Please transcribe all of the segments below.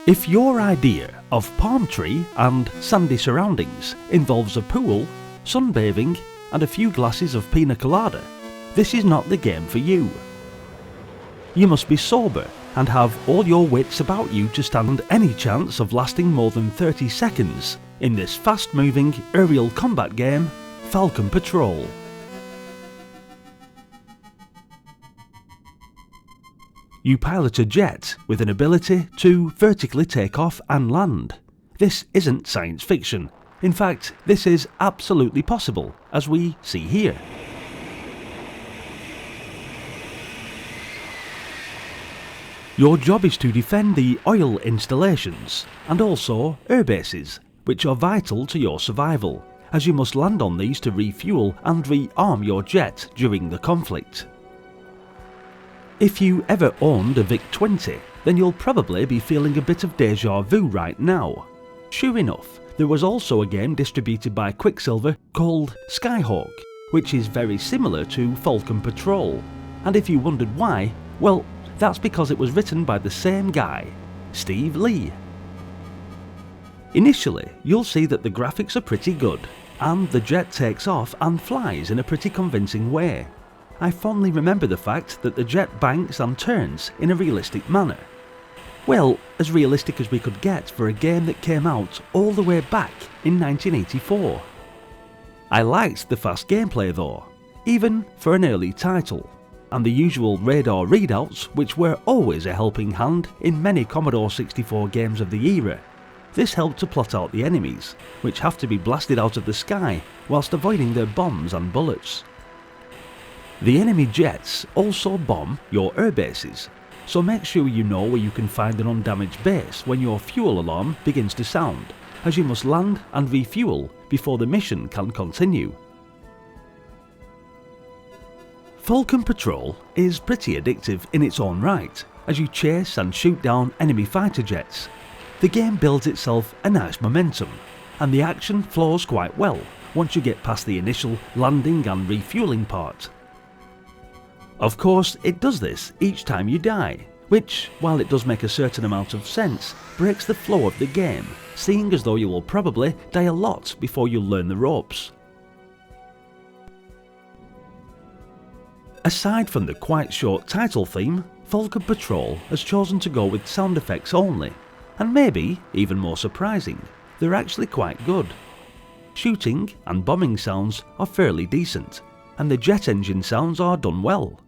If your idea of palm tree and sandy surroundings involves a pool, sunbathing and a few glasses of pina colada, this is not the game for you. You must be sober and have all your wits about you to stand any chance of lasting more than 30 seconds in this fast-moving aerial combat game, Falcon Patrol. You pilot a jet with an ability to vertically take off and land. This isn't science fiction. In fact, this is absolutely possible, as we see here. Your job is to defend the oil installations and also airbases, which are vital to your survival, as you must land on these to refuel and rearm your jet during the conflict. If you ever owned a VIC-20, then you'll probably be feeling a bit of deja vu right now. Sure enough, there was also a game distributed by Quicksilver called Skyhawk, which is very similar to Falcon Patrol. And if you wondered why, well, that's because it was written by the same guy, Steve Lee. Initially, you'll see that the graphics are pretty good, and the jet takes off and flies in a pretty convincing way. I fondly remember the fact that the jet banks and turns in a realistic manner. Well, as realistic as we could get for a game that came out all the way back in 1984. I liked the fast gameplay though, even for an early title, and the usual radar readouts which were always a helping hand in many Commodore 64 games of the era. This helped to plot out the enemies, which have to be blasted out of the sky whilst avoiding their bombs and bullets. The enemy jets also bomb your airbases, so make sure you know where you can find an undamaged base when your fuel alarm begins to sound, as you must land and refuel before the mission can continue. Falcon Patrol is pretty addictive in its own right, as you chase and shoot down enemy fighter jets. The game builds itself a nice momentum, and the action flows quite well once you get past the initial landing and refueling part. Of course, it does this each time you die, which, while it does make a certain amount of sense, breaks the flow of the game, seeing as though you will probably die a lot before you learn the ropes. Aside from the quite short title theme, Falcon Patrol has chosen to go with sound effects only, and maybe, even more surprising, they're actually quite good. Shooting and bombing sounds are fairly decent, and the jet engine sounds are done well.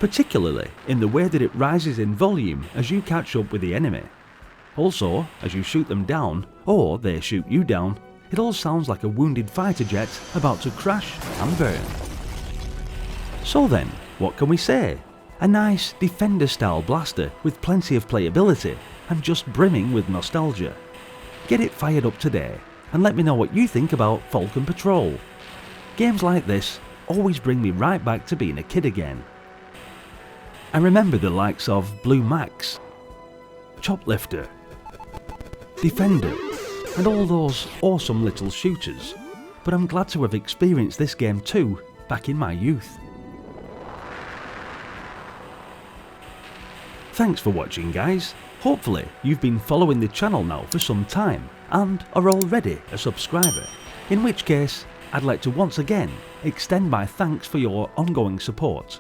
Particularly in the way that it rises in volume as you catch up with the enemy. Also, as you shoot them down, or they shoot you down, it all sounds like a wounded fighter jet about to crash and burn. So then, what can we say? A nice Defender-style blaster with plenty of playability and just brimming with nostalgia. Get it fired up today and let me know what you think about Falcon Patrol. Games like this always bring me right back to being a kid again. I remember the likes of Blue Max, Choplifter, Defender, and all those awesome little shooters, but I'm glad to have experienced this game too back in my youth. Thanks for watching guys. Hopefully you've been following the channel now for some time and are already a subscriber, in which case I'd like to once again extend my thanks for your ongoing support.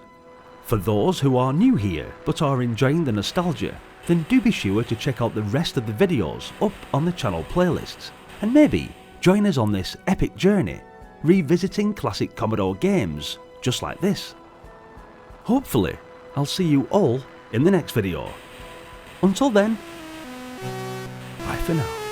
For those who are new here but are enjoying the nostalgia, then do be sure to check out the rest of the videos up on the channel playlists, and maybe join us on this epic journey, revisiting classic Commodore games just like this. Hopefully I'll see you all in the next video. Until then, bye for now.